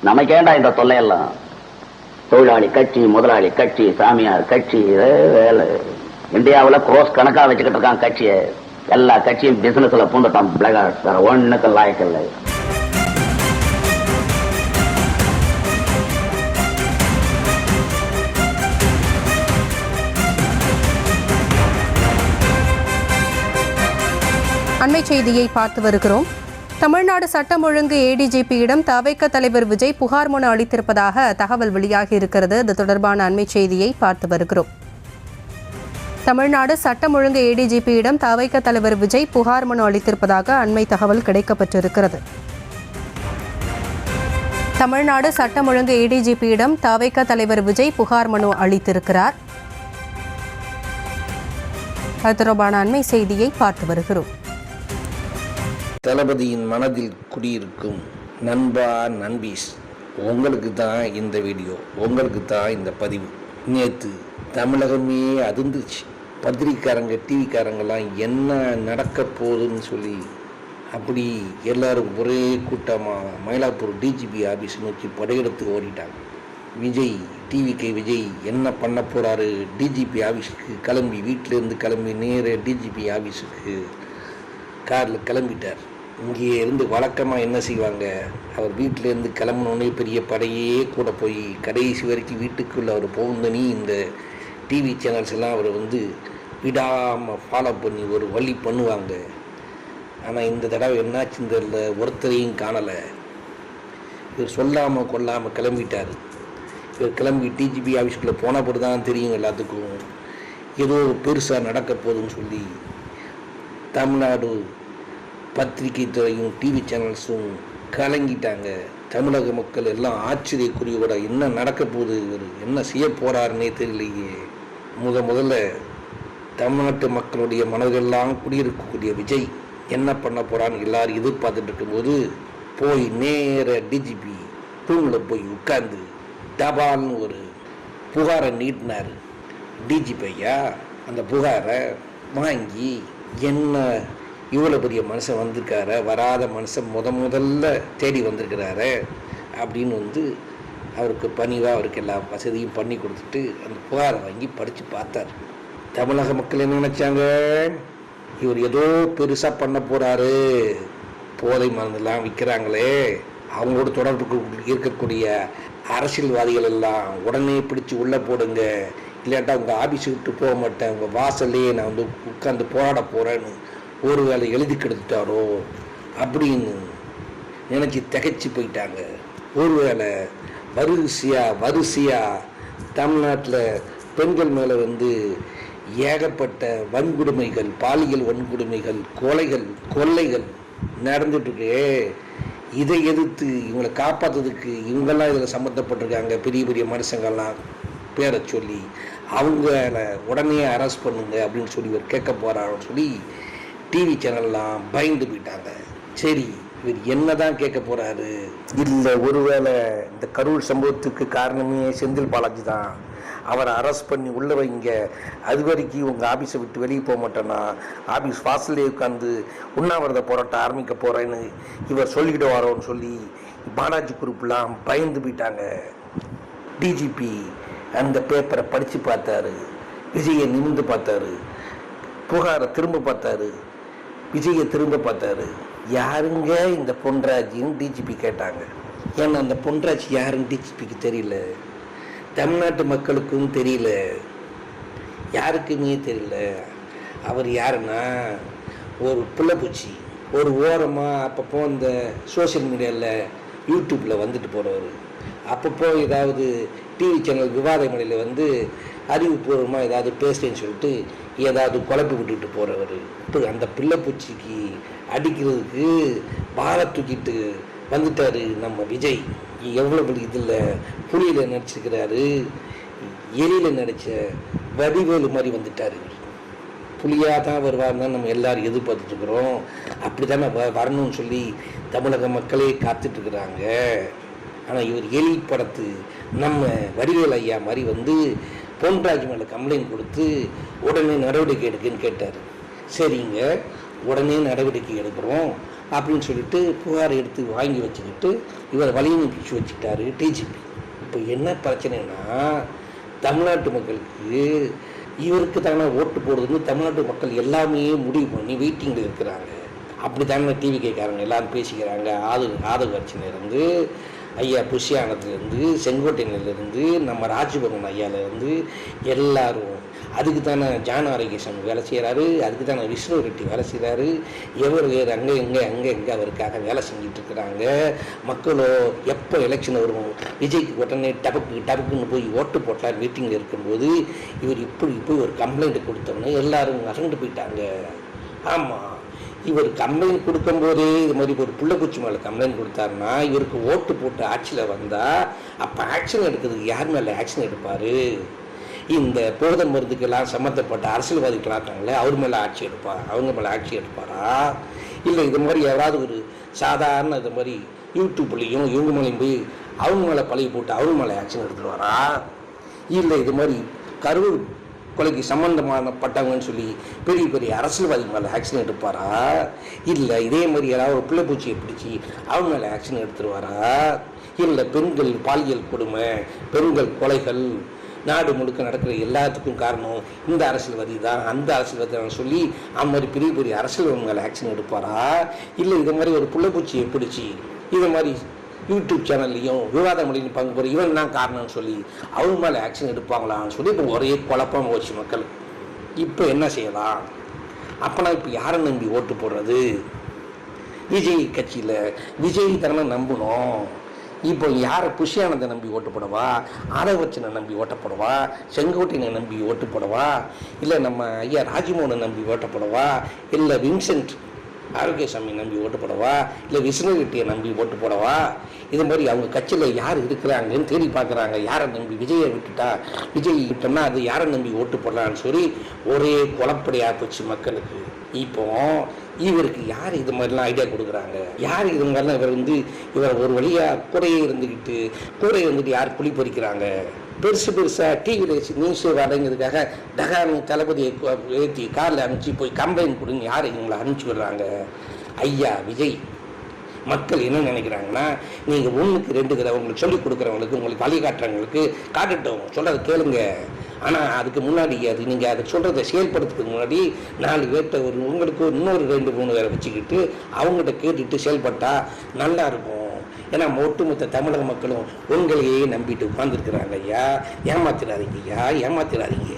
நமக்கேண்டா இந்த தொல்லையெல்லாம்? தொழிலாளி கட்சி, முதலாளி கட்சி, சாமியார் கட்சி, வேலை. இந்தியாவில் குரோஸ் கணக்கா வச்சுக்கிட்டு இருக்கான் கட்சியை. எல்லா கட்சியும் பிசினஸ்ல பூந்துட்டான். பிளகார்ட் வேற ஒண்ணுக்கு லாயக்கில்லை. அண்மை செய்தியை பார்த்து வருகிறோம். தமிழ்நாடு சட்டம் ஒழுங்கு ஏடிஜிபியிடம் தவைக்க தலைவர் விஜய் புகார் மனு அளித்திருப்பதாக தகவல் வெளியாகி இருக்கிறது. இது தொடர்பான அண்மை செய்தியை பார்த்து வருகிறோம். தமிழ்நாடு சட்டம் ஒழுங்கு ஏடிஜிபியிடம் தவைக்க தலைவர் விஜய் புகார் மனு அளித்திருப்பதாக அண்மை தகவல் கிடைக்கப்பட்டிருக்கிறது. தமிழ்நாடு சட்டம் ஒழுங்கு ஏடிஜிபியிடம் தவைக்க தலைவர் விஜய் புகார் மனு அளித்திருக்கிறார். அது தொடர்பான அண்மை செய்தியை பார்த்து வருகிறோம். தளபதியின் மனதில் குடியிருக்கும் நண்பா, நண்பீஸ், உங்களுக்கு தான் இந்த வீடியோ, உங்களுக்கு தான் இந்த பதிவு. நேற்று தமிழகமே அதிர்ந்துச்சு. பத்திரிக்காரங்க, டிவிக்காரங்கெல்லாம் என்ன நடக்க போகுதுன்னு சொல்லி அப்படி எல்லாரும் ஒரே கூட்டமாக மயிலாப்பூர் டிஜிபி ஆஃபீஸ் நோக்கி படையெடுத்து ஓடிட்டாங்க. விஜய், டிவிக்கு விஜய் என்ன பண்ண போகிறாரு? டிஜிபி ஆஃபீஸுக்கு கிளம்பி, வீட்டிலேருந்து கிளம்பி நேர டிஜிபி ஆஃபீஸுக்கு காரில் கிளம்பிட்டார். இங்கே இருந்து வழக்கமாக என்ன செய்வாங்க, அவர் வீட்டிலேருந்து கிளம்பினோடனே பெரிய படையே கூட போய் கடைசி வரைக்கும் வீட்டுக்குள்ளே அவர் போகுந்தனி இந்த டிவி சேனல்ஸ் எல்லாம் அவர் விடாமல் ஃபாலோ பண்ணி ஒரு வழி பண்ணுவாங்க. ஆனால் இந்த தடவை என்னாச்சு தெரியல, ஒருத்தரையும் காணலை. இவர் சொல்லாமல் கொள்ளாமல் கிளம்பிட்டார். இவர் கிளம்பி டிஜிபி ஆஃபீஸ்க்குள்ளே போன போது தான் தெரியும் எல்லாத்துக்கும் ஏதோ பெருசாக நடக்க போகுதுன்னு சொல்லி தமிழ்நாடு பத்திரிகை துறையும் டிவி சேனல்ஸும் கலங்கிட்டாங்க. தமிழக மக்கள் எல்லாம் ஆச்சரியக்குறியோட என்ன நடக்க போகுது, இவர் என்ன செய்ய போகிறாருன்னே தெரியலையே. முதல்ல தமிழ்நாட்டு மக்களுடைய மனதெல்லாம் குடியிருக்கக்கூடிய விஜய் என்ன பண்ண போகிறான்னு எல்லாரும் எதிர்பார்த்துட்டு இருக்கும்போது போய் நேர டிஜிபி ரூமில் போய் உட்கார்ந்து டபால்னு ஒரு புகாரை நீட்டினார். டிஜிபி ஐயா அந்த புகாரை வாங்கி, என்ன இவ்வளோ பெரிய மனுஷன் வந்திருக்கார, வராத மனுஷன் முதல்ல தேடி வந்திருக்கிறாரு அப்படின்னு அவருக்கு பணிவாக அவருக்கு எல்லா வசதியும் பண்ணி கொடுத்துட்டு அந்த புகாரை வாங்கி படித்து பார்த்தார். தமிழக மக்கள் என்ன நினச்சாங்க, இவர் ஏதோ பெருசாக பண்ண போகிறாரு, போதை மருந்தெல்லாம் விற்கிறாங்களே அவங்களோட தொடர்புக்கு இருக்கக்கூடிய அரசியல்வாதிகள் எல்லாம் உடனே பிடிச்சி உள்ளே போடுங்க, இல்லாட்டா உங்கள் ஆஃபீஸு விட்டு போக மாட்டேன், உங்கள் வாசல்லையே நான் உட்காந்து போராட போகிறேன்னு ஒரு வேளை எழுதி கெடுத்துட்டாரோ அப்படின்னு நினச்சி திகைச்சு போயிட்டாங்க. ஒருவேளை வரிசையாக தமிழ்நாட்டில் பெண்கள் மேலே ஏகப்பட்ட வன்கொடுமைகள், பாலியல் வன்கொடுமைகள், கொள்ளைகள் நடந்துட்டுருக்கு. இதை எதிர்த்து இவங்களை காப்பாற்றுறதுக்கு இவங்கெல்லாம் இதில் சம்மந்தப்பட்டிருக்காங்க. பெரிய பெரிய மனுஷங்கள்லாம் பேரை சொல்லி அவங்கள உடனே அரெஸ்ட் பண்ணுங்க அப்படின்னு சொல்லி இவர் கேட்க போகிறாருன்னு சொல்லி டிவி சேனல்லாம் பயந்து போயிட்டாங்க. சரி, இவர் என்ன தான் கேட்க போகிறாரு? இல்லை, ஒருவேளை இந்த கரூர் சம்பவத்துக்கு காரணமே செந்தில் பாலாஜி தான், அவரை அரெஸ்ட் பண்ணி உள்ள வைங்க, அது வரைக்கும் உங்கள் ஆஃபீஸை விட்டு வெளியே போக மாட்டேன்னா ஆஃபீஸ் வாசல்லே உட்காந்து உண்ணாவிரத போராட்டம் ஆரம்பிக்க போகிறேன்னு இவர் சொல்லிக்கிட்டு வரோன்னு சொல்லி பாலாஜி குரூப்லாம் பயந்து போயிட்டாங்க. டிஜிபி அந்த பேப்பரை படித்து பார்த்தாரு, விஜயை நிமிந்து பார்த்தாரு, புகாரை திரும்ப பார்த்தாரு, விஜயை திரும்ப பார்த்தாரு. யாருங்க இந்த பொன்ராஜின்னு டிஜிபி கேட்டாங்க. ஏன்னா அந்த பொன்ராஜ் யாருன்னு டிஜிபிக்கு தெரியல, தமிழ்நாட்டு மக்களுக்கும் தெரியல, யாருக்குமே தெரியல. அவர் யாருன்னா ஒரு புள்ளப்பூச்சி, ஒரு ஓரமாக அப்பப்போ இந்த சோசியல் மீடியாவில் யூடியூப்பில் வந்துட்டு போகிறவர், அப்பப்போ ஏதாவது டிவி சேனல் விவாத மொழியில் அறிவுபூர்வமாக ஏதாவது பேசுறேன்னு சொல்லிட்டு ஏதாவது குழப்பி விட்டுட்டு போகிறவர். இப்போ அந்த பிள்ளைப்பூச்சிக்கு அடிக்கிறதுக்கு பாலை தூக்கிட்டு வந்துட்டார் நம்ம விஜய். எவ்வளோ பெரிய இதில் புலியில் நடிச்சிருக்கிறாரு, எலியில் நடித்த வடிவேலு மாதிரி வந்துட்டார். புலியாக தான் வருவார்னு தான் நம்ம எல்லாரும் எதிர்பார்த்துட்ருக்குறோம். அப்படி தானே வரணும்னு சொல்லி தமிழக மக்களே காத்துட்ருக்குறாங்க. ஆனால் இவர் எலி படத்து நம்ம வடிவேல் ஐயா மாதிரி பொன்ராஜ் மேலே கம்ப்ளைண்ட் கொடுத்து உடனே நடவடிக்கை எடுக்குன்னு கேட்டார். சரிங்க, உடனே நடவடிக்கை எடுக்கிறோம், அப்படின்னு சொல்லிட்டு புகார் எடுத்து வாங்கி வச்சுக்கிட்டு இவர் வழியை பிடிச்சி வச்சுக்கிட்டாரு டிஜிபி. இப்போ என்ன பிரச்சனைனா, தமிழ்நாட்டு மக்களுக்கு இவருக்கு தானே ஓட்டு போடுறதுன்னு தமிழ்நாட்டு மக்கள் எல்லாமே முடிவு பண்ணி வெயிட்டிங்கில் இருக்கிறாங்க. அப்படி தானே டிவி கேட்குறாங்க, எல்லாரும் பேசிக்கிறாங்க. ஆதவர்ச்சினிலேருந்து ஐயா புஷ்யானத்துலேருந்து செங்கோட்டையிலேருந்து நம்ம ராஜ்பவன் ஐயாவிலேருந்து எல்லாரும் அதுக்கு தானே ஜான ஆரோக்கியசாமி வேலை செய்கிறாரு, அதுக்கு தானே விஷ்ணு ரெட்டி வேலை செய்கிறாரு. எவர் வேறு அங்கே எங்கே அவருக்காக வேலை செஞ்சுட்டு இருக்கிறாங்க. மக்களோ எப்போ எலெக்ஷன் வரும், விஜய்க்கு உடனே டபக்குன்னு போய் ஓட்டு போட்டார் மீட்டிங்கில் இருக்கும்போது இவர் இப்படி ஒரு கம்ப்ளைண்ட் கொடுத்தோன்னே எல்லாரும் அரண்டு போயிட்டாங்க. ஆமாம், இவர் கம்ப்ளைண்ட் கொடுக்கும்போதே இது மாதிரி ஒரு புள்ளக்குச்சி மேலே கம்ப்ளைண்ட் கொடுத்தாருன்னா இவருக்கு ஓட்டு போட்டு ஆட்சியில் வந்தால் அப்போ ஆக்ஷன் எடுக்கிறதுக்கு யார் மேலே ஆக்ஷன் எடுப்பார்? இந்த போதை மருந்துக்கெல்லாம் சம்மந்தப்பட்ட அரசியல்வாதிகளாக இருக்காங்களே அவர் மேலே அவங்க மேலே ஆட்சி எடுப்பாரா? இல்லை இது மாதிரி யாராவது ஒரு சாதாரண இது மாதிரி யூடியூப்லேயும் இவங்க மேலேயும் போய் அவங்க மேலே பழகி போட்டு அவங்க மேலே ஆக்ஷன் எடுத்துருவாரா? இல்லை இது மாதிரி கரூர் கொலைக்கு சம்பந்தமானப்பட்டவங்கன்னு சொல்லி பெரிய அரசியல்வாதி மேலே ஆக்ஷன் எடுப்பாரா? இல்லை இதே மாதிரி யாராவது ஒரு பிள்ளைப்பூச்சியை பிடிச்சி அவங்க மேலே ஆக்ஷன் எடுத்துருவாரா? இல்லை பெண்கள் பாலியல் கொடுமை, பெண்கள் கொலைகள் நாடு முழுக்க நடக்கிற எல்லாத்துக்கும் காரணம் இந்த அரசியல்வாதி தான், அந்த அரசியல்வாதி தான் சொல்லி அந்த மாதிரி பெரிய அரசியல்வாதி மேலே ஆக்ஷன் எடுப்பாரா? இல்லை இது மாதிரி ஒரு பிள்ளைப்பூச்சியை பிடிச்சி இது மாதிரி யூடியூப் சேனல்லையும் விவாத மொழியில் பங்கு போகிற இவன் தான் காரணம்னு சொல்லி அவங்க மேலே ஆக்ஷன் எடுப்பாங்களான்னு சொல்லி இப்போ ஒரே குழப்பம் போச்சு மக்கள். இப்போ என்ன செய்யலாம்? அப்போனா இப்போ யாரை நம்பி ஓட்டு போடுறது? விஜய் கட்சியில் விஜய் தானே நம்பணும். இப்போ யாரை புஷ்யானந்தை நம்பி ஓட்டு போடவா, ஆதவர்ச்சனை நம்பி ஓட்ட போடவா, செங்கோட்டையனை நம்பி ஓட்டு போடவா, இல்லை நம்ம ஐயா ராஜ்மோகனை நம்பி ஓட்ட போடவா, இல்லை வின்சென்ட் ஆரோக்கியசாமி நம்பி ஓட்டு போடவா, இல்லை விஷ்ணு ரெட்டியை நம்பி ஓட்டு போடவா? இது மாதிரி அவங்க கட்சியில் யார் இருக்கிறாங்கன்னு தேடி பார்க்குறாங்க. யாரை நம்பி விஜயை விஜய் விட்டோம்னா அது யாரை நம்பி ஓட்டு போடலான்னு சொல்லி ஒரே குழப்படியாக போச்சு மக்களுக்கு. இப்போ இவருக்கு யார் இது மாதிரிலாம் ஐடியா கொடுக்குறாங்க? யார் இது மாதிரிலாம் இவர் ஒரு வழியாக கூடையே இருந்துட்டு யார் குழி பறிக்கிறாங்க? பெருசாக டிவியில் நியூஸ் வரங்கிறதுக்காக டகானு தளபதியை ஏற்றி காரில் அனுப்பிச்சு போய் கம்ப்ளைண்ட் கொடுங்க யார் இவங்களை அனுப்பிச்சி விடுறாங்க? ஐயா விஜய். மக்கள் என்ன நினைக்கிறாங்கன்னா, நீங்கள் 1க்கு 2 தடவை உங்களுக்கு சொல்லிக் கொடுக்குறவங்களுக்கு, உங்களுக்கு வழிகாட்டுறவங்களுக்கு காட்டுட்டோம், சொல்கிறத கேளுங்க. ஆனால் அதுக்கு முன்னாடி நீங்கள் அதை சொல்கிறத செயல்படுத்துறதுக்கு முன்னாடி 4 பேர்கிட்ட உங்களுக்கு இன்னொரு 2-3 பேரை வச்சுக்கிட்டு அவங்ககிட்ட கேட்டுட்டு செயல்பட்டால் நல்லாயிருக்கும். ஏன்னா ஒட்டுமொத்த தமிழக மக்களும் உங்களையே நம்பிட்டு உட்கார்ந்துருக்குறாங்க. ஐயா ஏமாத்திராதீங்க.